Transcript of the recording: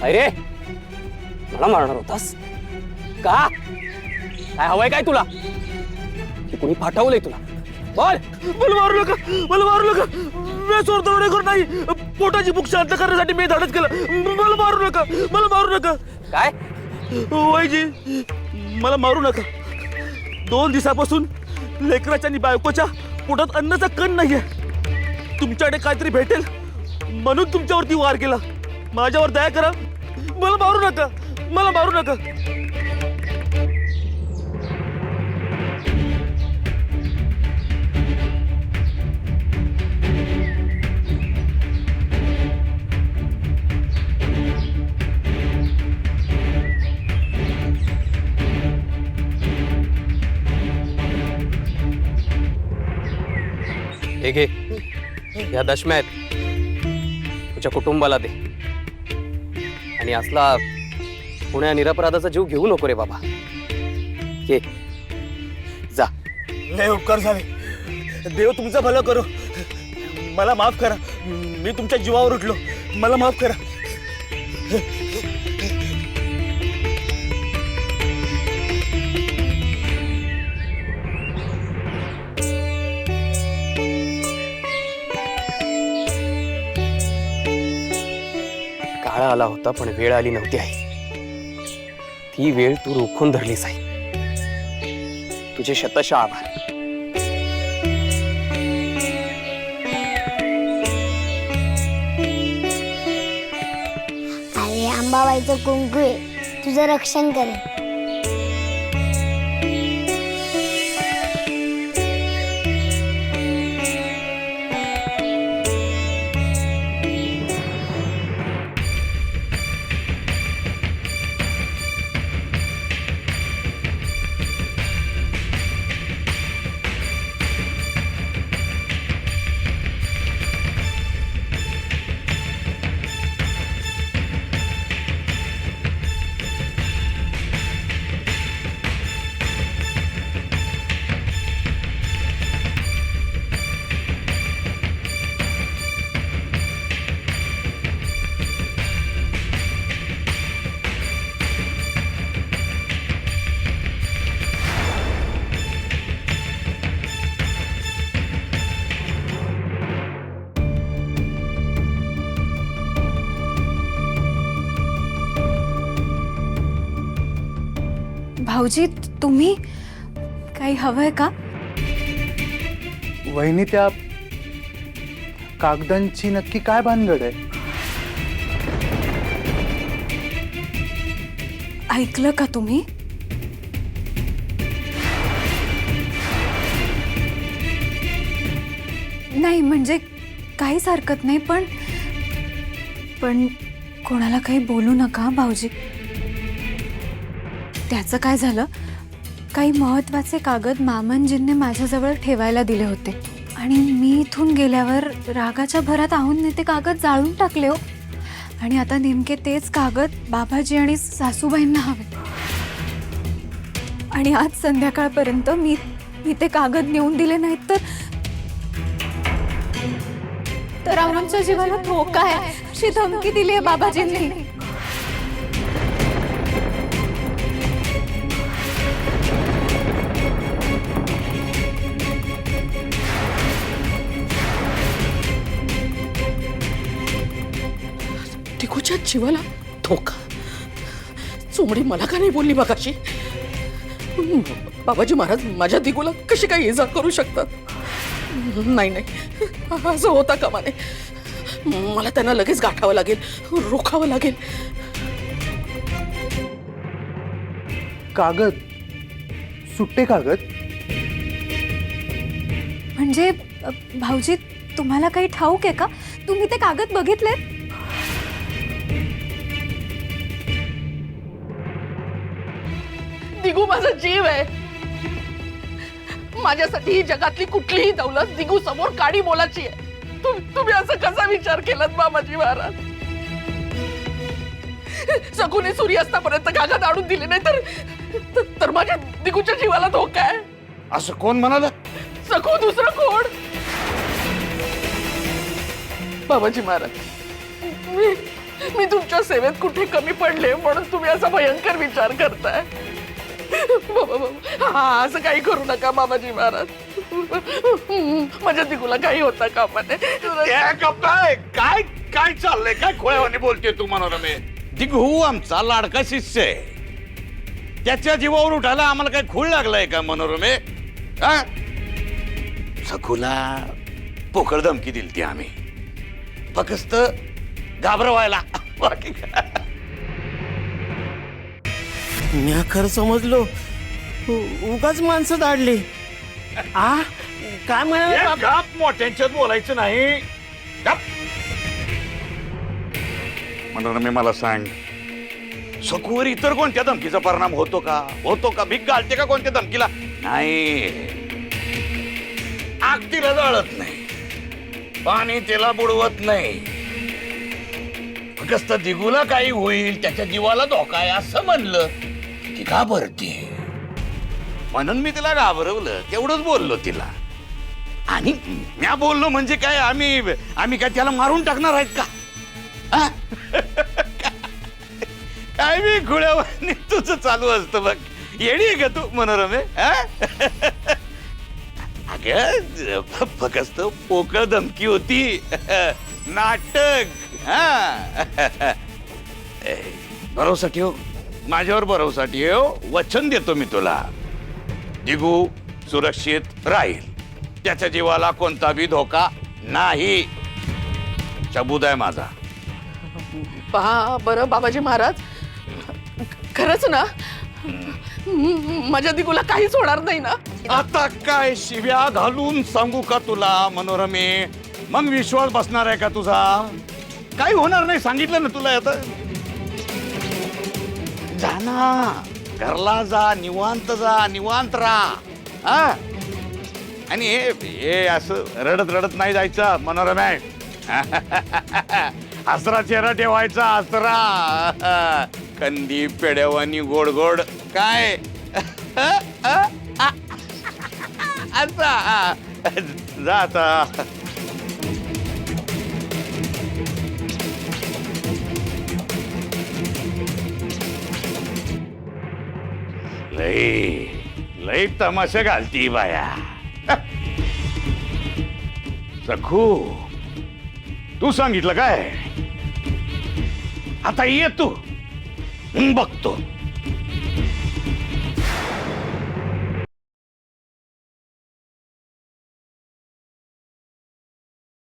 काय रे, मला मारणार होतास का? काय हवंय काय तुला? की कुणी पाठवलंय तुला? बोल. मला मारू नका, मला मारू नका. मी सोडतो नाही. पोटाची भूक शांत करण्यासाठी मी धाडस केलं. मला मारू नका, मला मारू नका. काय? वैजी, मला मारू नका. 2 दिवसापासून लेकराच्या आणि बायकोच्या पोटात अन्नाचा कण नाहीये. तुमच्याकडे काहीतरी भेटेल म्हणून तुमच्यावरती वार केला. माझ्यावर दया करा. मला मारू नका, मला मारू नका. हे घे, या दशम्या आहेत, तुझ्या कुटुंबाला दे. आणि असला पुण्या निरपराधाचा जीव घेऊ नको रे बाबा. घे, जा. लय उपकार झाले. देव तुमचं भलं करो. मला माफ करा. मी तुमच्या जीवावर उठलो. मला माफ करा. काळ आला होता पण वेळ आली नव्हती आई. ती वेळ तू रोखून धरलीस आई. तुझे शतशः आभार. अरे अंबाबाईचं कुंकू आहे, तुझं रक्षण करेल. भाऊजी, तुम्ही काही हवंय का? वहिनी, त्या कागदांची नक्की काय भानगड आहे? ऐकलं का तुम्ही? नाही म्हणजे काहीच हरकत नाही, पण कोणाला काही बोलू नका भाऊजी. त्याचं काय झालं, काही महत्त्वाचे कागद मामनजींनी माझ्याजवळ ठेवायला दिले होते आणि मी इथून गेल्यावर रागाच्या भरात आहून ते कागद जाळून टाकले हो. आणि आता नेमके तेच कागद बाबाजी आणि सासूबाईंना हवे. आणि आज संध्याकाळपर्यंत मी ते कागद नेऊन दिले नाहीत तर आमच्या जीवाला धोका आहे अशी धमकी दिली आहे बाबाजींनी. टिकूच्या जीवाला धोका? चोमडी मला का नाही बोलली मगाशी? बाबाजी महाराज माझ्या दिगूला कशी काय इजा करू शकतात? नाही नाही, असं होता कामा नये. मला त्यांना लगेच गाठावं लागेल, रोखावं लागेल. कागद? सुट्टे कागद? म्हणजे भाऊजी, तुम्हाला काही ठाऊक आहे का? तुम्ही ते कागद बघितलेत? दिगू माझा जीव आहे. माझ्यासाठी ही जगातली कुठलीही दौलत दिगू समोर काडी मोलाची आहे. तुम्ही असं कसा विचार केलात बाबाजी महाराज? सगुने सूर्यास्तापर्यंत कागद आणून दिले नाही तर माझ्या दिगूच्या जीवाला धोका आहे. असं कोण म्हणाल? सगू दुसरं कोण? बाबाजी महाराज, मी तुमच्या सेवेत कुठे कमी पडले म्हणून तुम्ही असा भयंकर विचार करताय? बाबा बाबा, हा असं काही करू नका मामाजी महाराज. माझ्या दिगूला काही होता कामा नये. काय काय काय चाललंय? काय खोळ्यावाने बोलते तू मनोरमे? दिघू आमचा लाडका शिष्य आहे. त्याच्या जीवावर उठायला आम्हाला काय खूळ लागलाय का मनोरमे? सखूला पोकळ धमकी दिली ती आम्ही फक्त घाबरवायला. बाकी काय? मी खरं समजलो. उगाच माणसं दाडली. काय म्हणाला? गप, मोठ्यांच्यात बोलायचं नाही. गप. मनोरमे मला सांग, सखूवर इतर कोणत्या धमकीचा परिणाम होतो का? होतो का? भीक घालते का कोणत्या धमकीला? नाही. आग तिला जळत नाही, पाणी तिला बुडवत नाही. फक्त दिगूला काही होईल, त्याच्या जीवाला धोका आहे असं म्हणलं ती घाबरते. म्हणून मी तिला घाबरवलं, तेवढंच बोललो तिला. आणि म्या बोललो म्हणजे काय, आम्ही काय त्याला मारून टाकणार आहेत का? हा? काय मी खुळ्यावानी तुझं चालू असतं बघ. येडी आहे का तू मनोरमे? अगं फक्त पोकळ धमकी होती, नाटक. भरोसा ठेव, माझ्यावर भरोसा ठेव. वचन देतो मी तुला, दिगू सुरक्षित राहील, त्याच्या जीवाला कोणता बी धोका नाही. शबूत आहे माझा. बरं बाबाजी महाराज, खरंच ना? माझ्या दिगूला काहीच होणार नाही ना? आता काय शिव्या घालून सांगू का तुला मनोरमे? मग विश्वास बसणार आहे का तुझा? काही होणार नाही सांगितलं ना तुला. आता जा ना, घरला जा, निवांत राहा. आणि हे असं रडत रडत नाही जायचं मनोरमे. हसरा चेहरा ठेवायचा, हसरा. कंदी पेड्यावानी गोड गोड. काय आता जा आता. लई तमाशा घालती बाया. सखू, तू सांगितलं काय? आता ये तू, बघतो.